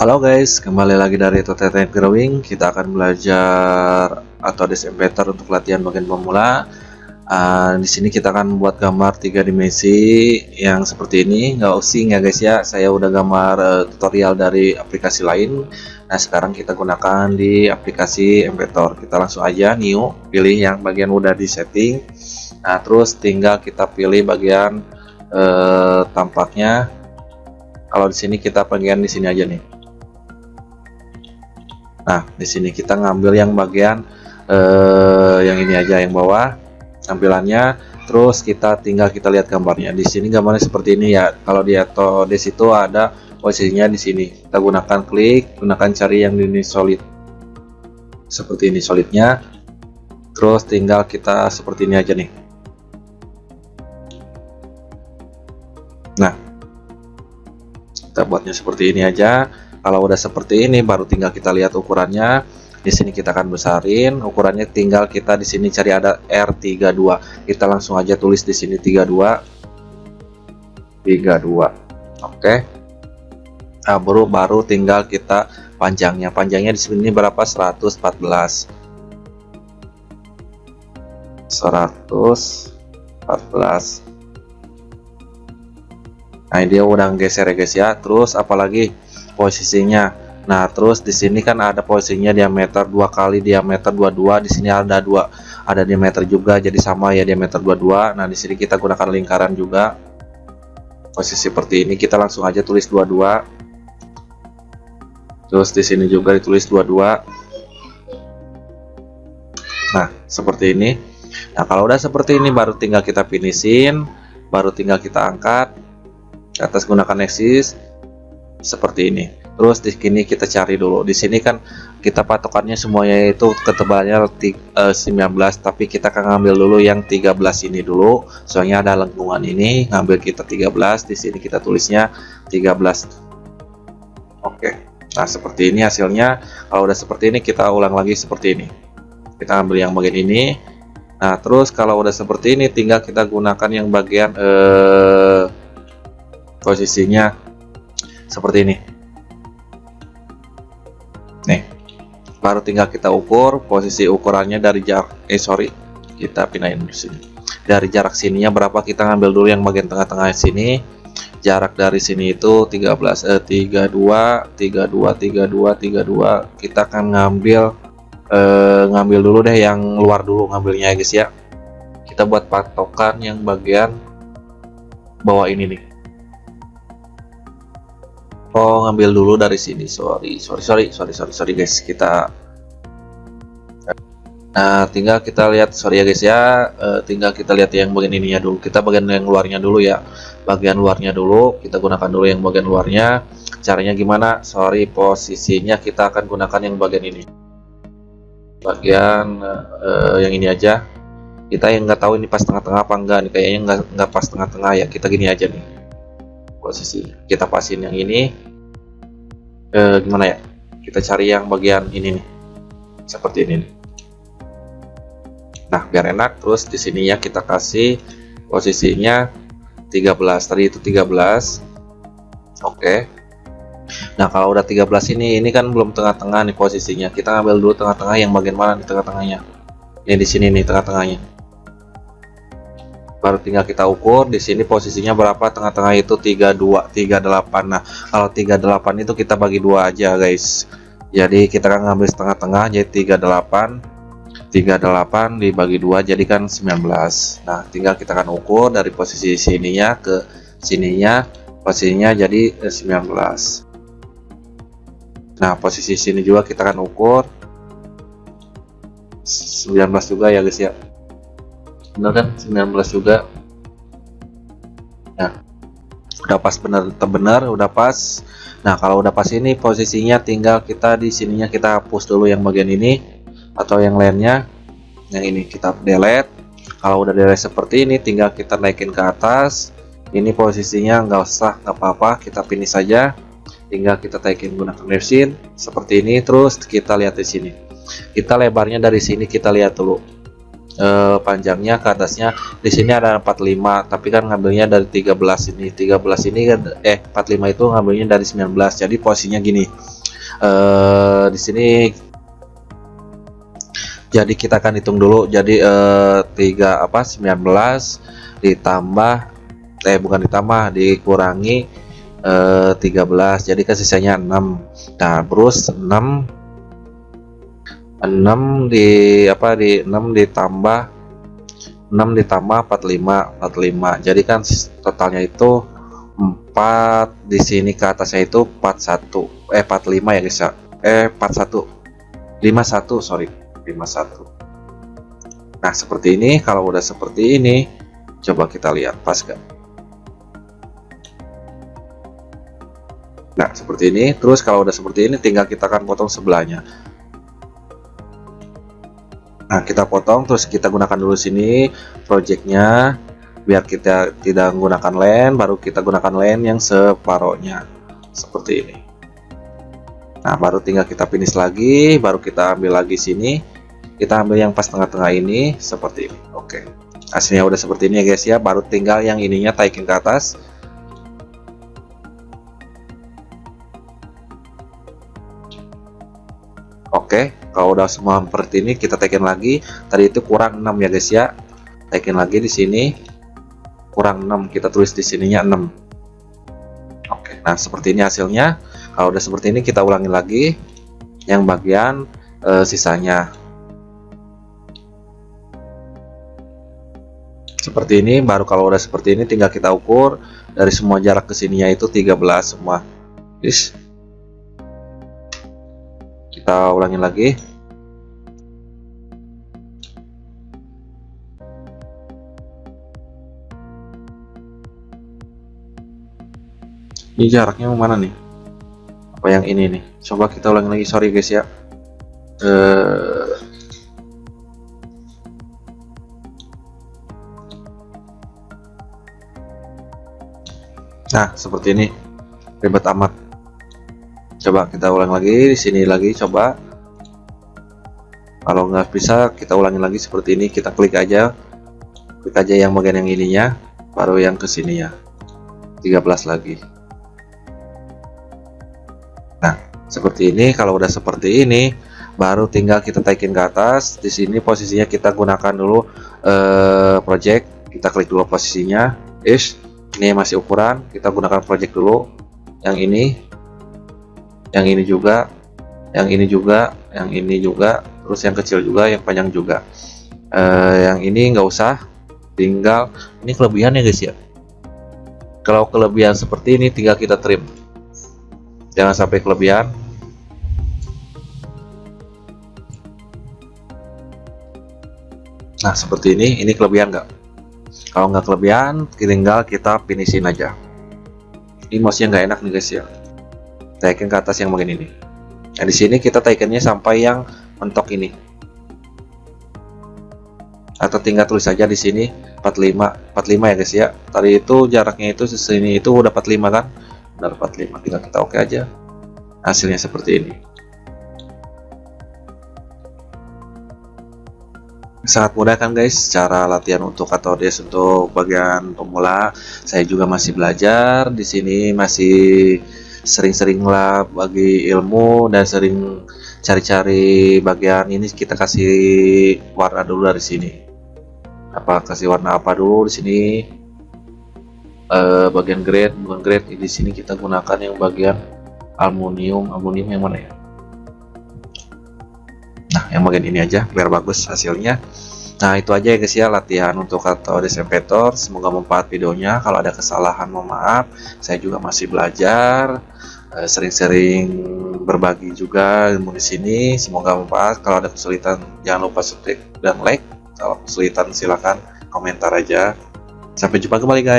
Halo guys, kembali lagi dari Total Drawing. Kita akan belajar atau Embedder untuk latihan bagian pemula. Di sini kita akan membuat gambar 3 dimensi yang seperti ini. Nggak using ya guys ya, saya udah gambar tutorial dari aplikasi lain. Nah sekarang kita gunakan di aplikasi Embedder. Kita langsung aja new, pilih yang bagian udah di setting. Nah terus tinggal kita pilih bagian tampaknya. Kalau di sini kita bagian di sini aja nih. Nah, di sini kita ngambil yang bagian yang ini aja, yang bawah tampilannya. Terus kita tinggal kita lihat gambarnya. Di sini gambarnya seperti ini ya. Kalau di Autodesk itu ada posisinya di sini. Kita gunakan klik, gunakan cari yang ini solid. Seperti ini solidnya. Terus tinggal kita seperti ini aja nih. Nah, kita buatnya seperti ini aja. Kalau udah seperti ini baru tinggal kita lihat ukurannya. Di sini kita akan besarin ukurannya, tinggal kita di sini cari ada R32. Kita langsung aja tulis di sini 32. Oke. Nah, baru tinggal kita panjangnya. Panjangnya di sini berapa? 114. Nah, dia udah geser ya guys ya. Terus apalagi posisinya. Nah, terus di sini kan ada posisinya diameter 2 kali diameter 22. Di sini ada diameter juga, jadi sama ya diameter 22. Nah, di sini kita gunakan lingkaran juga. Posisi seperti ini kita langsung aja tulis 22. Terus di sini juga ditulis 22. Nah, seperti ini. Nah, kalau udah seperti ini baru tinggal kita finishin, baru tinggal kita angkat ke atas gunakan axis seperti ini. Terus di sini kita cari dulu. Di sini kan kita patokannya semuanya itu ketebalannya 19, tapi kita akan ngambil dulu yang 13 ini dulu. Soalnya ada lengkungan ini, ngambil kita 13. Di sini kita tulisnya 13. Oke. Nah, seperti ini hasilnya. Kalau udah seperti ini kita ulang lagi seperti ini. Kita ambil yang bagian ini. Nah, terus kalau udah seperti ini tinggal kita gunakan yang bagian posisinya seperti ini. Nih, baru tinggal kita ukur. Posisi ukurannya dari jarak kita pindahin di sini. Dari jarak sininya berapa, kita ngambil dulu yang bagian tengah-tengah sini. Jarak dari sini itu 32. Kita akan ngambil dulu deh yang luar dulu ngambilnya ya guys ya. Kita buat patokan yang bagian bawah ini nih. Oh, ngambil dulu dari sini. Sorry guys. Nah, tinggal kita lihat, sorry ya guys ya. Tinggal kita lihat yang bagian ininya dulu. Kita bagian yang luarnya dulu ya. Bagian luarnya dulu. Kita gunakan dulu yang bagian luarnya. Caranya gimana? Sorry, posisinya kita akan gunakan yang bagian ini. Bagian yang ini aja. Kita yang nggak tahu ini pas tengah-tengah apa enggak nih. Kayaknya nggak pas tengah-tengah ya. Kita gini aja nih. Posisi kita pasin yang ini gimana ya, kita cari yang bagian ini nih, seperti ini nih. Nah, biar enak. Terus di sininya kita kasih posisinya 13. Tadi itu 13. Oke. Nah, kalau udah 13 ini kan belum tengah-tengah nih posisinya. Kita ngambil dulu tengah-tengah, yang bagian mana nih tengah-tengahnya. Ini di sini nih tengah-tengahnya. Baru tinggal kita ukur. Di sini posisinya berapa, tengah-tengah itu 38. Nah, kalau 38 itu kita bagi 2 aja guys. Jadi kita akan ngambil setengah-tengah, jadi 38 dibagi 2 jadikan 19. Nah, tinggal kita akan ukur dari posisi sininya ke sininya, posisinya jadi 19. Nah, posisi sini juga kita akan ukur 19 juga ya guys ya. Benar kan, 19 juga. Nah, udah pas, benar udah pas. Nah, kalau udah pas ini posisinya tinggal kita di sininya kita hapus dulu yang bagian ini atau yang lainnya. Yang ini kita delete. Kalau udah delete seperti ini tinggal kita naikin ke atas. Ini posisinya nggak apa-apa, kita finish saja. Tinggal kita naikin gunakan mesin seperti ini. Terus kita lihat di sini. Kita lebarnya dari sini kita lihat dulu. panjangnya ke atasnya. Di sini ada 45, tapi kan ngambilnya dari 13 ini. 13 ini kan 45 itu ngambilnya dari 19. Jadi posisinya gini. Di sini jadi kita akan hitung dulu. Jadi 19 ditambah bukan ditambah, dikurangi 13. Jadi kan sisanya 6. Nah, terus 6 di 6 ditambah 45. Jadi kan totalnya itu 4, di sini ke atasnya itu 45 ya guys ya. 51 sorry, 51. Nah, seperti ini. Kalau udah seperti ini, coba kita lihat pas gak. Nah, seperti ini. Terus kalau udah seperti ini, tinggal kita akan potong sebelahnya. Nah, kita potong, terus kita gunakan dulu sini projectnya, biar kita tidak menggunakan len, baru kita gunakan len yang separohnya seperti ini. Nah, baru tinggal kita finish lagi, baru kita ambil lagi sini, kita ambil yang pas tengah-tengah ini seperti ini. Oke, hasilnya udah seperti ini ya guys ya. Baru tinggal yang ininya taikin ke atas. Oke, kalau udah semua seperti ini, kita taikin lagi. Tadi itu kurang 6 ya guys ya. Taikin lagi di sini kurang 6, kita tulis di sininya 6. Oke, nah seperti ini hasilnya. Kalau udah seperti ini, kita ulangi lagi yang bagian sisanya. Seperti ini. Baru kalau udah seperti ini, tinggal kita ukur dari semua jarak ke sininya itu 13 semua. Yes. Kita ulangi lagi. Ini jaraknya mana nih? Apa yang ini nih? Coba kita ulangi lagi. Sorry guys ya. Nah, seperti ini. Ribet amat. Coba kita ulang lagi di sini lagi, coba. Kalau nggak bisa, kita ulangi lagi seperti ini. Kita klik aja yang bagian yang ininya, baru yang ke sini ya. 13 lagi. Nah, seperti ini. Kalau udah seperti ini, baru tinggal kita taikin ke atas. Di sini posisinya kita gunakan dulu project. Kita klik dulu posisinya. Ini masih ukuran. Kita gunakan project dulu. Yang ini juga, yang ini juga, terus yang kecil juga, yang panjang juga. Yang ini nggak usah, tinggal ini kelebihan ya guys ya. Kalau kelebihan seperti ini, tinggal kita trim, jangan sampai kelebihan. Nah, seperti ini kelebihan nggak? Kalau nggak kelebihan, tinggal kita finishin aja. Ini mouse-nya nggak enak nih guys ya. Taikin ke atas yang bagian ini. Nah, di sini kita taikinnya sampai yang mentok ini. Atau tinggal tulis saja di sini 45 ya guys ya. Tadi itu jaraknya itu sini itu udah 45 kan? Benar 45. Tinggal kita oke aja. Hasilnya seperti ini. Sangat mudah kan guys cara latihan untuk AutoDesk untuk bagian pemula. Saya juga masih belajar di sini, masih sering-sering lah bagi ilmu dan sering cari-cari bagian ini. Kita kasih warna dulu dari sini. Kasih warna apa dulu di sini? Bagian grade, bukan grade. Di sini kita gunakan yang bagian aluminium yang mana ya? Nah, yang bagian ini aja biar bagus hasilnya. Nah, itu aja ya guys ya latihan untuk AutoDesk Inventor. Semoga bermanfaat videonya. Kalau ada kesalahan mohon maaf. Saya juga masih belajar, sering-sering berbagi juga ilmu di sini. Semoga bermanfaat. Kalau ada kesulitan jangan lupa subscribe dan like. Kalau kesulitan silakan komentar aja. Sampai jumpa kembali guys.